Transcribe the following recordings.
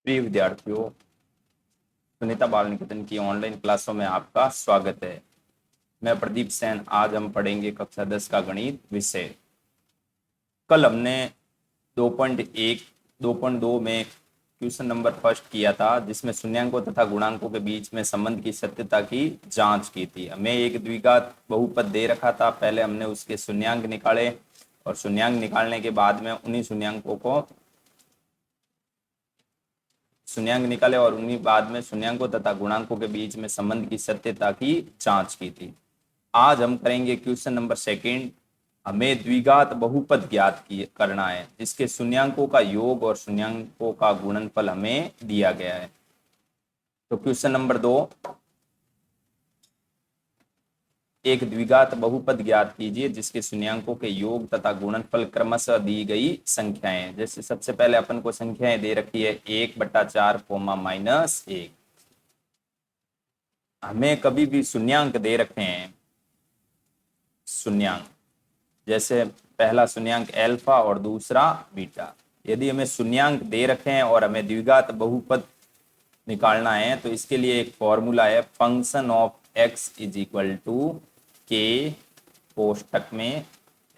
प्रिय विद्यार्थियों, सुनीता बाल निकेतन की ऑनलाइन क्लासों में आपका स्वागत है। मैं प्रदीप सेन। आज हम पढ़ेंगे कक्षा 10 का गणित विषय। कल हमने 2.1 2.2 में क्वेश्चन नंबर फर्स्ट किया था, जिसमें शून्यांकों तथा गुणांकों के बीच में संबंध की सत्यता की जांच की थी। हमें एक द्विघात बहुपद दे रखा था। पहले हमने उसके शून्यांक निकाले और शून्यांक निकालने के बाद में उन्हीं शून्यांक निकाले और उन्हीं बाद में शून्यांकों तथा गुणांकों के बीच में संबंध की सत्यता की जांच की थी। आज हम करेंगे क्वेश्चन नंबर सेकंड। हमें द्विघात बहुपद करना है, जिसके शून्यांकों का योग और शून्यांकों का गुणनफल हमें दिया गया है। तो क्वेश्चन नंबर 2, एक द्विघात बहुपद ज्ञात कीजिए जिसके शून्यांकों के योग तथा गुणनफल क्रमशः दी गई संख्याएं। जैसे सबसे पहले अपन को संख्याएं दे रखी है 1/4 -1। हमें कभी भी शून्यांक दे रखे हैं, शून्यांक, जैसे पहला शून्यांक अल्फा और दूसरा बीटा। यदि हमें शून्यांक दे रखे हैं और हमें द्विघात बहुपद निकालना है तो इसके लिए एक फॉर्मूला है, function of x is equal to के कोष्टक में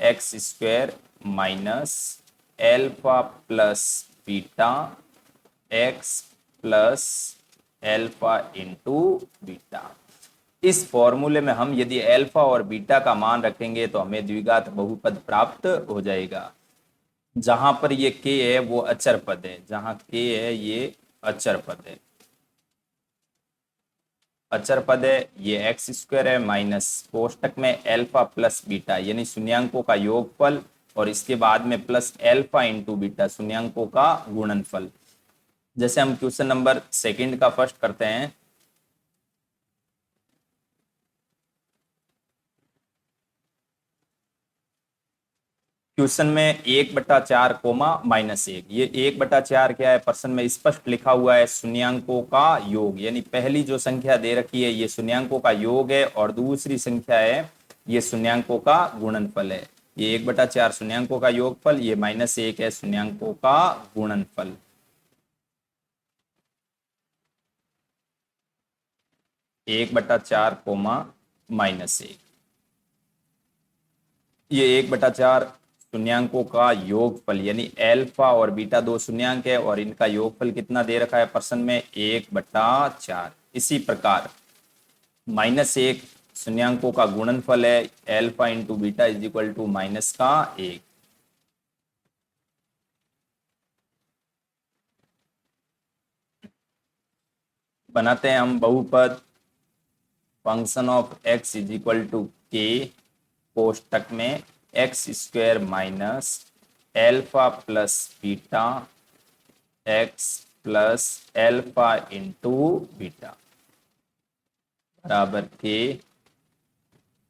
x² minus alpha plus beta x plus alpha into beta. इस फॉर्मूले में हम यदि एल्फा और बीटा का मान रखेंगे तो हमें द्विघात बहुपद प्राप्त हो जाएगा। जहां पर ये k है वो अचर पद है, जहां k है ये अचर पद है। अचर पद है ये x² है माइनस कोष्टक में एल्फा प्लस बीटा यानी शून्यांकों का योगफल और इसके बाद में प्लस एल्फा इंटू बीटा शून्यांकों का गुणनफल। जैसे हम क्वेश्चन नंबर सेकंड का फर्स्ट करते हैं। क्वेश्चन में 1/4 -1। ये 1/4 क्या है? प्रश्न में स्पष्ट लिखा हुआ है शून्यांकों का योग, यानी पहली जो संख्या दे रखी है ये शून्यांकों का योग है और दूसरी संख्या है ये शून्यांकों का गुणनफल है। ये 1/4 शून्यांकों का योगफल, ये -1 है शून्यांकों का गुणनफल। एक बटा चार -1, ये 1/4 शून्यांकों का योगफल यानी अल्फा और बीटा दो शून्यांक है और इनका योगफल कितना दे रखा है प्रश्न में? 1/4। इसी प्रकार -1 शून्यांकों का गुणनफल है alpha into beta is equal to -1। बनाते हैं हम बहुपद, function of x is equal to के कोष्टक में x² minus alpha plus beta x plus alpha into beta बराबर k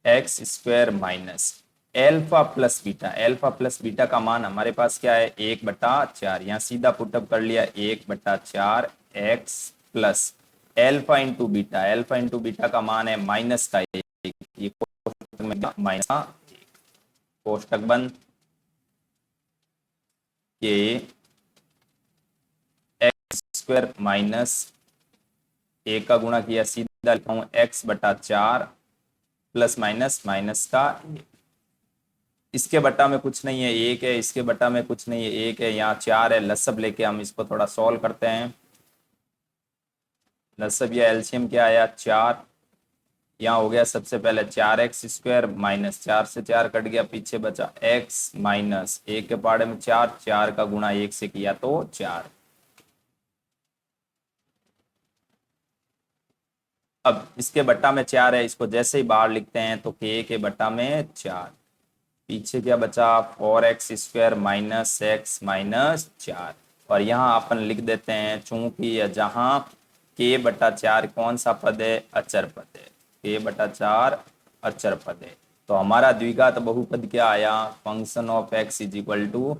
x² minus alpha plus beta. Alpha plus beta का मान हमारे पास क्या है? 1/4। यहाँ सीधा पुटअप कर लिया, 1/4 x plus alpha into beta. Alpha into beta का मान है माइनस का 1। ये कोष्टक में माइनस का 1, कोष्टक बंद के x² माइनस 1 का गुणा किया, सीधा लिखा हूं x/4 प्लस माइनस माइनस का 1। इसके बटा में कुछ नहीं है, 1 है। इसके बटा में कुछ नहीं है, 1 है। यहाँ 4 है। लसब लेके हम इसको थोड़ा सॉल्व करते हैं। लसब या एलसीएम क्या आया? 4। यहाँ हो गया सबसे पहले 4x² माइनस 4 से 4 कट गया, पीछे बचा x माइनस 1 के पाड़े में 4, 4 का गुणा 1 से किया तो 4। अब इसके बट्टा में 4 है, इसको जैसे ही बाहर लिखते हैं तो k के बट्टा में 4, पीछे क्या बचा? 4x² minus x minus 4। और यहाँ अपन लिख देते हैं, चूंकि जहाँ k/4 कौन सा पद है? अचर पद है। k/4 अचर पद है। तो हमारा द्विघात बहुपद क्या आया? Function of x is equal to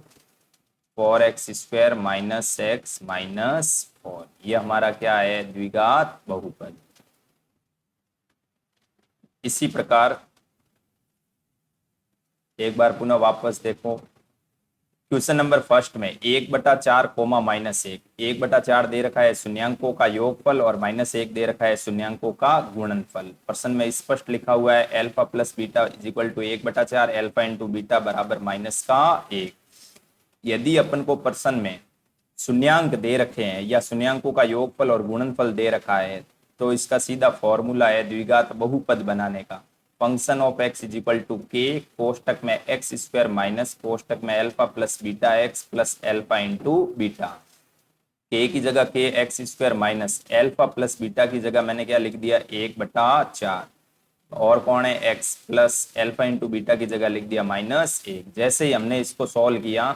4x² minus x minus 4। ये हमारा क्या है? द्विघात बहुपद। इसी प्रकार एक बार पुनः वापस देखो, क्वेश्चन नंबर फर्स्ट में 1/4 कोमा -1, 1/4 दे रखा है शून्यांकों का योगफल और -1 दे रखा है शून्यांकों का गुणनफल। प्रश्न में स्पष्ट लिखा हुआ है alpha plus beta is equal to 1/4 alpha into beta बराबर -1। यदि अपन को प्रश्न में शून्यांक दे रखे हैं या शून्यांकों का योगफल और गुणनफल दे रखा है तो इसका सीधा फॉर्मूला है द्विघात बहुपद बनाने का। Function of x is equal to के कोष्टक में एक्स स्क्वायर माइनस कोष्टक में alpha plus beta x plus alpha into beta. K की जगह k x square minus alpha plus beta की जगह मैंने क्या लिख दिया 1/4 और कौन है x plus alpha into beta की जगह लिख दिया -1। जैसे ही हमने इसको सॉल्व किया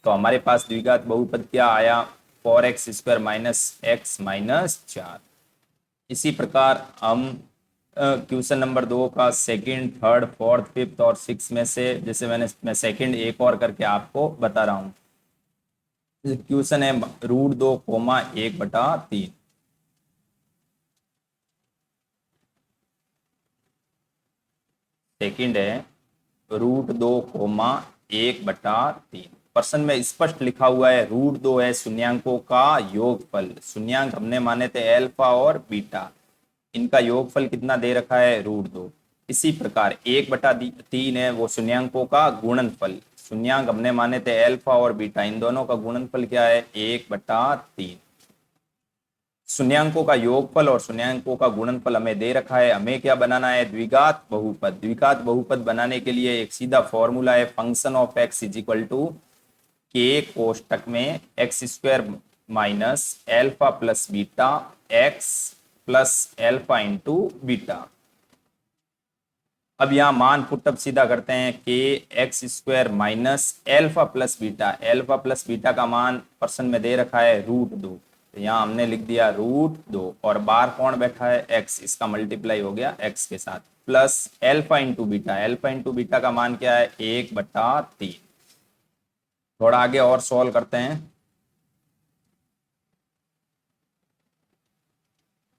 तो हमारे पास द्विघात बहुपद क्या आया 4x स्क्वायर माइनस एक्स -4। इसी प्रकार हम क्वेश्चन नंबर 2 का सेकंड, थर्ड, फोर्थ, फिफ्थ और सिक्स में से जैसे मैं सेकंड एक और करके आपको बता रहा हूँ। क्वेश्चन है √2 कोमा 1/3। सेकंड है √2 कोमा 1/3। प्रश्न में स्पष्ट लिखा हुआ है √2 है शून्यांकों का योगफल। शून्यांक हमने माने थे अल्फा और बीटा, इनका योगफल कितना दे रखा है √2। इसी प्रकार 1/3 है वो शून्यांकों का गुणनफल। शून्यांक हमने माने थे अल्फा और बीटा, इन दोनों का गुणनफल क्या है 1/3। शून्यांकों का योगफल और शून्यांकों का गुणनफल हमें दे रखा है, हमें क्या बनाना है द्विघात बहुपद। द्विघात बहुपद बनाने के लिए एक सीधा फॉर्मूला है function of x is equal to के कोष्टक में x square minus alpha plus beta x plus alpha into beta. अब यहाँ मान पुटअप सीधा करते हैं k x square minus alpha plus beta. Alpha plus beta का मान प्रश्न में दे रखा है √2, तो यहाँ हमने लिख दिया √2 और बार कौन बैठा है एक्स, इसका मल्टीप्लाई हो गया एक्स के साथ plus alpha into beta. Alpha into beta का मान क्या है 1/3। थोड़ा आगे और सॉल्व करते हैं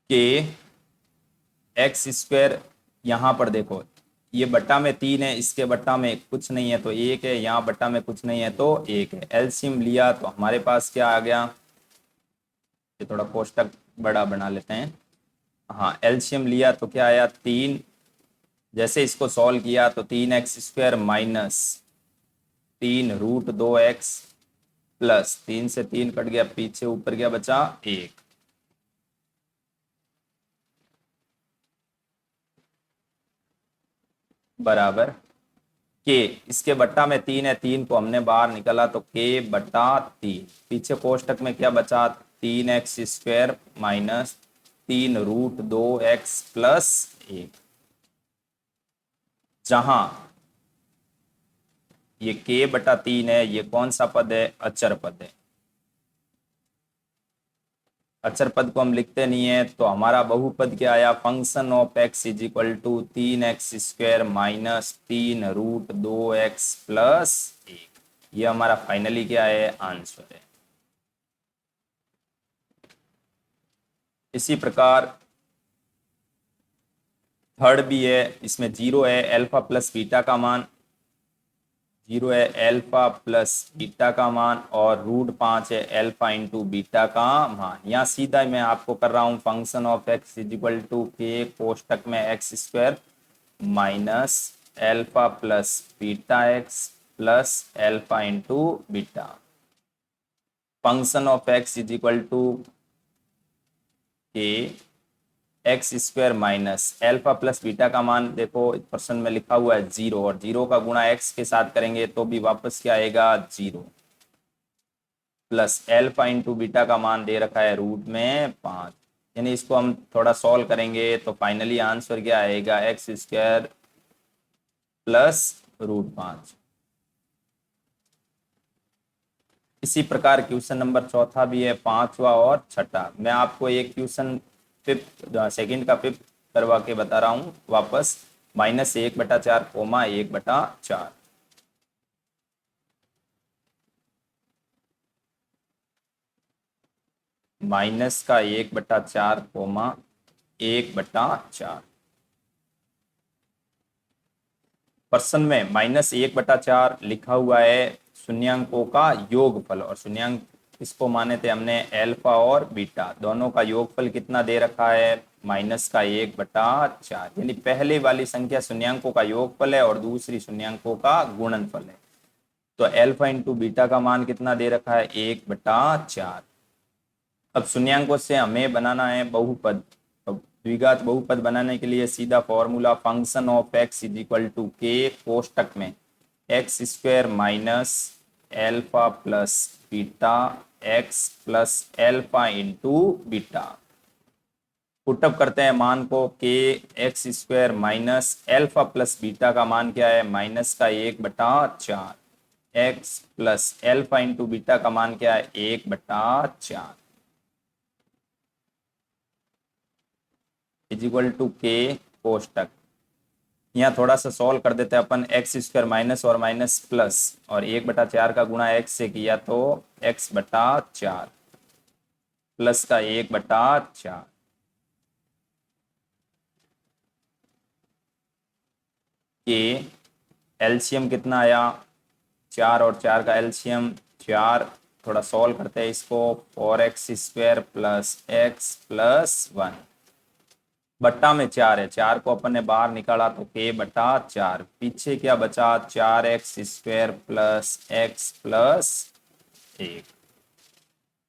के एक्स स्क्वायर, यहाँ पर देखो ये बट्टा में 3 है, इसके बट्टा में कुछ नहीं है तो 1 है, यहाँ बट्टा में कुछ नहीं है तो 1 है। एलसीएम लिया तो हमारे पास क्या आ गया, ये थोड़ा कोष्टक बड़ा बना लेते हैं। हाँ एलसीएम लिया तो क्या आया 3। जैसे इसको सॉल्व किया तो 3x square minus 3√2x plus 3 से 3 कट गया, पीछे ऊपर क्या बचा 1। बराबर के, इसके बट्टा में 3 है, 3 को हमने बाहर निकाला तो k/3। पीछे कोष्टक में क्या बचा 3x square minus 3√2x plus 1। जहां ये k/3 है, ये कौन सा पद है अचर पद है। अचर पद को हम लिखते नहीं है तो हमारा बहुपद क्या आया function of x is equal to 3x square minus 3√2x plus 1। ये हमारा फाइनली क्या है आंसर है। इसी प्रकार थर्ड भी है, इसमें 0 है अल्फा प्लस बीटा का मान, 0 है अल्फा प्लस बीटा का मान और √5 है अल्फा इंटू बीटा का मान। यहाँ सीधा मैं आपको कर रहा हूँ function of x is equal to के कोष्टक में x square minus alpha plus beta x plus alpha into beta. Function of x is equal to के x square minus alpha plus beta का मान देखो प्रश्न में लिखा हुआ है 0 और 0 का गुणा एक्स के साथ करेंगे तो भी वापस क्या आएगा 0 प्लस अल्फा इंटू बीटा का मान दे रखा है √5। यानी इसको हम थोड़ा सॉल्व करेंगे तो फाइनली आंसर क्या आएगा एक्स स्क्वायर प्लस √5। इसी प्रकार क्वेश्चन नंबर चौथा भी है, पांचवा और छठा। मैं आपको एक क्वेश्चन फिफ्थ सेकंड का फिफ्थ करवा के बता रहा हूं वापस -1/4 कोमा 1/4। माइनस का 1/4 कोमा 1/4। प्रश्न में -1/4 लिखा हुआ है शून्यांकों का योगफल, और शून्यांक इसको माने थे हमने अल्फा और बीटा, दोनों का योगफल कितना दे रखा है, -1/4। यानी पहले वाली संख्या शून्यांकों का योगफल है और दूसरी शून्यांकों का गुणनफल है। तो अल्फा इंटू बीटा का मान कितना दे रखा है, 1/4। अब शून्यांकों से हमें बनाना है बहुपद। अब द्विघात बहुपद बनाने के लिए सीधा formula function of x is equal to के कोष्टक में x² minus alpha plus beta x plus alpha into beta. Put up करते हैं मान को, के x² minus alpha plus beta का मान क्या है, -1/4। x plus alpha into beta का मान क्या है, 1/4 इज इक्वल टू के कोष्टक। यहाँ थोड़ा सा सॉल्व कर देते हैं अपन, x² माइनस और माइनस प्लस, और 1/4 का गुणा x से किया तो x/4 प्लस का 1/4। के एलसीएम कितना आया, 4 और 4 का एलसीएम 4। थोड़ा सॉल्व करते हैं इसको, 4x² प्लस x प्लस 1 बट्टा में 4 है, 4 को अपन ने बाहर निकाला तो k/4। पीछे क्या बचा, 4x² प्लस x प्लस 1।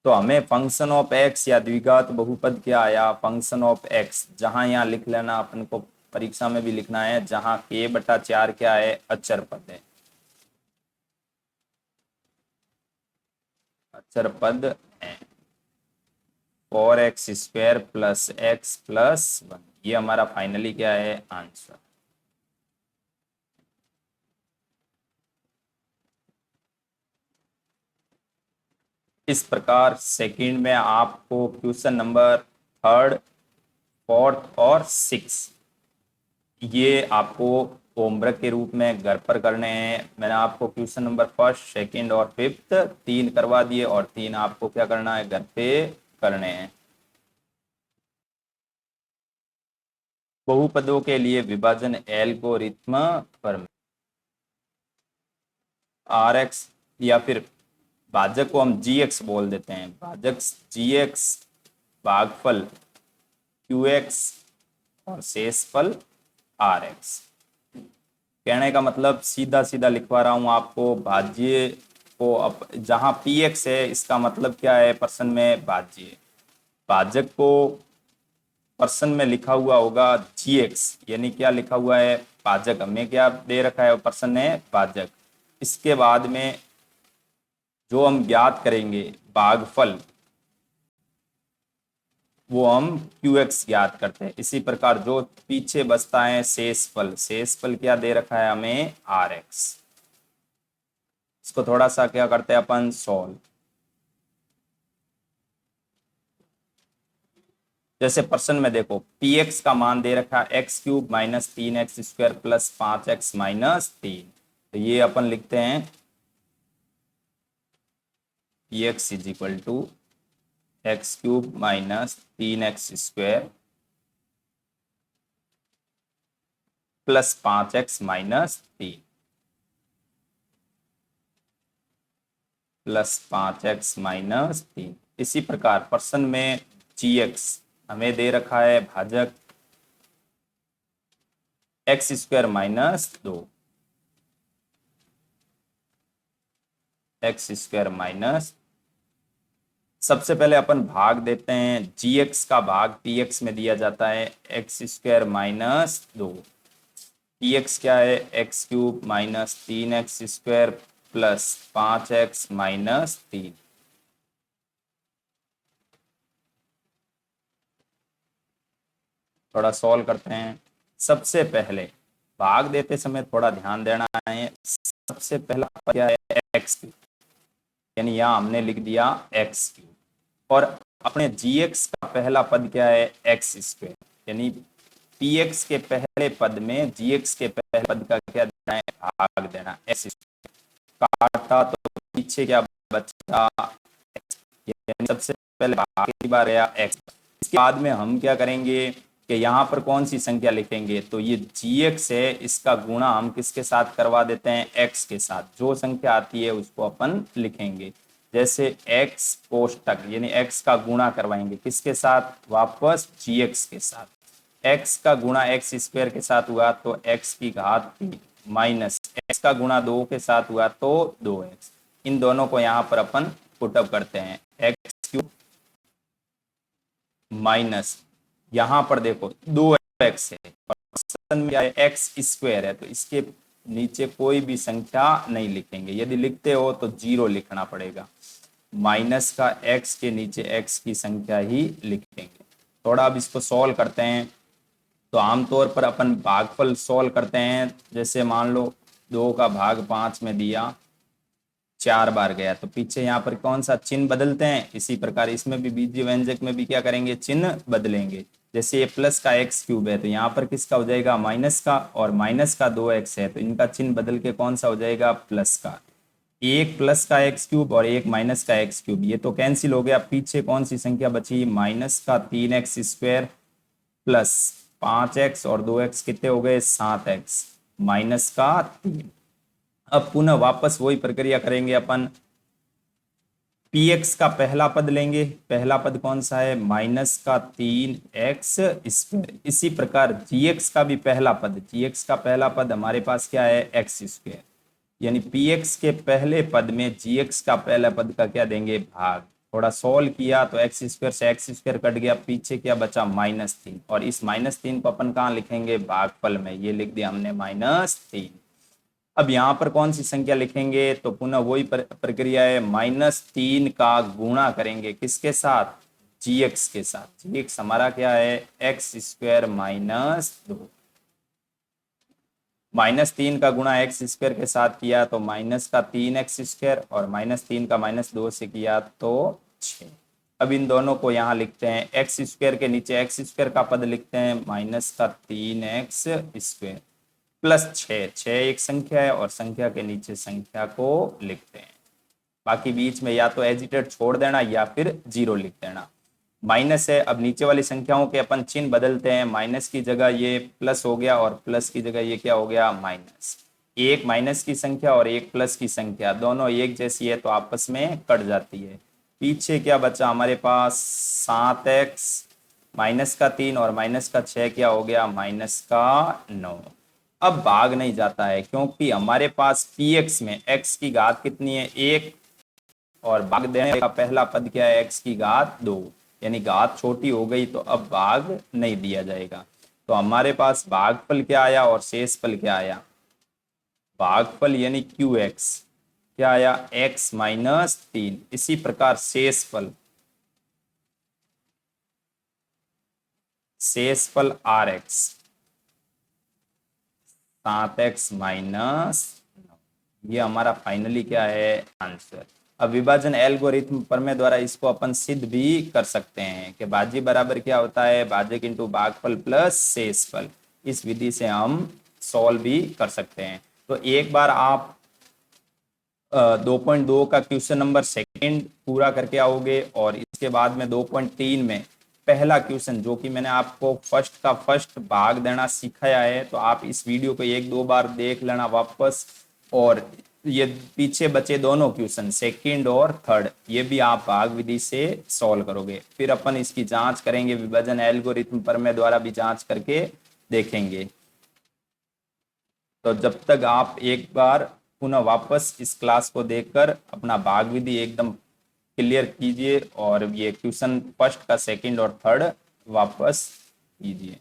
तो हमें फंक्शन ऑफ x या द्विघात बहुपद क्या आया, फंक्शन ऑफ x। जहां यहाँ लिख लेना, अपन को परीक्षा में भी लिखना है, जहां k/4 क्या है, अचर पद है, अचर पद है। 4x² प्लस x प्लस 1, ये हमारा फाइनली क्या है, आंसर। इस प्रकार सेकंड में आपको क्वेश्चन नंबर 3, 4 और 6 ये आपको होमवर्क के रूप में घर पर करने हैं। मैंने आपको क्वेश्चन नंबर 1, 2 और 5 3 करवा दिए, और 3 आपको क्या करना है, घर पे करने हैं। बहुपदों के लिए विभाजन एल्गोरिथ्म पर RX या फिर भाजक को हम GX बोल देते हैं, भाजक GX भागफल QX और शेषफल RX। कहने का मतलब सीधा सीधा लिखवा रहा हूं आपको, भाज्य को अब जहां PX है इसका मतलब क्या है, पर्सन में भाज्य। भाजक को पर्सन में लिखा हुआ होगा GX, यानी क्या लिखा हुआ है, भाजक। हमें क्या दे रखा है, पर्सन ने भाजक। इसके बाद में जो हम ज्ञात करेंगे भागफल, वो हम QX ज्ञात करते हैं। इसी प्रकार जो पीछे बचता है शेषफल, शेषफल क्या दे रखा है हमें, RX। इसको थोड़ा सा क्या करते हैं अपन, सॉल्व। जैसे पर्सन में देखो, PX का मान दे रखा है x³ minus 3x² plus 5x minus 3। तो ये अपन लिखते हैं PX is equal to x³ minus 3x² plus 5x minus 3 plus 5x minus 3। इसी प्रकार पर्सन में GX हमें दे रखा है भाजक x² माइनस 2, x² माइनस। सबसे पहले अपन भाग देते हैं, GX का भाग PX में दिया जाता है x² माइनस 2। PX क्या है, x³ minus 3x² plus 5x minus 3। थोड़ा सॉल्व करते हैं। सबसे पहले भाग देते समय थोड़ा ध्यान देना है, सबसे पहला क्या है, x³, यानी यहाँ हमने लिख दिया x³, और अपने GX का पहला पद क्या है, x², यानी PX के पहले पद में GX के पहले पद का क्या देना है, भाग देना, x²। काटा तो पीछे क्या बचा, यानी सबसे पहले भाग की बार आया x। इसके बाद में हम क्या करेंगे, कि यहाँ पर कौन सी संख्या लिखेंगे, तो ये gx है, इसका गुणा हम किसके साथ करवा देते हैं, x के साथ। जो संख्या आती है उसको अपन लिखेंगे। जैसे x कोष्टक यानी x का गुणा करवाएंगे किसके साथ, वापस gx के साथ। x का गुणा x स्क्वायर के साथ हुआ तो x की घात 3 माइनस x का गुणा 2 के साथ हुआ तो 2x। इन दोनों को यहाँ पर अपन पुटअप करते हैं, x क्यूब माइनस यहाँ पर देखो 2x है और क्वेश्चन में क्या है, x स्क्वायर है, तो इसके नीचे कोई भी संख्या नहीं लिखेंगे। यदि लिखते हो तो 0 लिखना पड़ेगा। माइनस का x के नीचे x की संख्या ही लिखेंगे। थोड़ा अब इसको सॉल्व करते हैं। तो आमतौर पर अपन भागफल सॉल्व करते हैं। जैसे मान लो 2 का भाग 5 में दिया, 4 बार गया, तो पीछे यहाँ पर कौन सा चिन्ह बदलते हैं। इसी प्रकार इसमें भी बीजीय व्यंजक में भी क्या करेंगे, चिन्ह बदलेंगे। जैसे ये प्लस का x क्यूब है तो यहाँ पर किसका हो जाएगा, माइनस का, और माइनस का 2x है तो इनका चिन्ह बदल के कौन सा हो जाएगा, प्लस का। एक प्लस का x क्यूब और एक माइनस का x क्यूब, ये तो कैंसिल हो गया। पीछे कौन सी संख्या बची, माइनस का 3x स्क्वायर प्लस 5x और 2x कितने हो गए, 7x माइनस का 3। अब पुनः वापस वही प्रक्रिया करेंगे अपन। px का पहला पद लेंगे, पहला पद कौन सा है, माइनस का 3x स्क्वायर। इसी प्रकार gx का भी पहला पद, gx का पहला पद हमारे पास क्या है, x स्क्वायर। यानी px के पहले पद में gx का पहला पद का क्या देंगे, भाग। थोड़ा सॉल्व किया तो x स्क्वायर से x स्क्वायर कट गया, पीछे क्या बचा, -3। और इस -3 को अपन कहाँ लिखेंगे, भागफल में। ये लिख दिया हमने -3। अब यहाँ पर कौन सी संख्या लिखेंगे, तो पुनः वही प्रक्रिया है। -3 का गुणा करेंगे किसके साथ, gx के साथ। gx हमारा क्या है, x स्क्वायर -2। -3 का गुणा x स्क्वायर के साथ किया तो माइनस का 3x स्क्वायर, और -3 का -2 से किया तो 6। अब इन दोनों को यहाँ लिखते हैं, x स्क्वायर के नीचे x स्क्वायर का पद लिखते हैं, माइनस का 3x स्क्वायर प्लस 6 एक संख्या है और संख्या के नीचे संख्या को लिखते हैं। बाकी बीच में या तो एजिटेट छोड़ देना या फिर 0 लिख देना। माइनस है, अब नीचे वाली संख्याओं के अपन चिन्ह बदलते हैं। माइनस की जगह ये प्लस हो गया और प्लस की जगह ये क्या हो गया, माइनस। एक माइनस की संख्या और एक प्लस की संख्या दोनों एक जैसी है तो आपस में कट जाती है। पीछे क्या बचा हमारे पास, 7x माइनस का 3 और माइनस का 6 क्या हो गया, माइनस का 9। अब भाग नहीं जाता है क्योंकि हमारे पास px में x की घात कितनी है, 1, और भाग देने का पहला पद क्या है, x की घात 2, यानी घात छोटी हो गई तो अब भाग नहीं दिया जाएगा। तो हमारे पास भागफल क्या आया और शेषफल क्या आया, भागफल यानी qx क्या आया, x -3। इसी प्रकार शेषफल rx 7x -9। ये हमारा फाइनली क्या है, आंसर। अब विभाजन एल्गोरिथम प्रमेय द्वारा इसको अपन सिद्ध भी कर सकते हैं कि भाज्य बराबर क्या होता है, भाजक इंटू भागफल प्लस शेषफल। इस विधि से हम सॉल्व भी कर सकते हैं। तो एक बार आप 2.2 का क्वेश्चन नंबर सेकंड पूरा करके आओगे और इसके बाद में 2.3 में पहला क्वेश्चन जो कि मैंने आपको फर्स्ट का फर्स्ट भाग देना सिखाया है, तो आप इस वीडियो को 1-2 बार देख लेना वापस। और ये पीछे बचे दोनों क्वेश्चन सेकंड और थर्ड, ये भी आप भाग विधि से सॉल्व करोगे। फिर अपन इसकी जांच करेंगे, विभाजन एल्गोरिथम प्रमेय द्वारा भी जांच करके देखेंगे। तो जब तक आप एक बार पुनः वापस इस क्लास को देखकर अपना भाग विधि एकदम क्लियर कीजिए और ये क्वेश्चन फर्स्ट का सेकंड और थर्ड वापस कीजिए।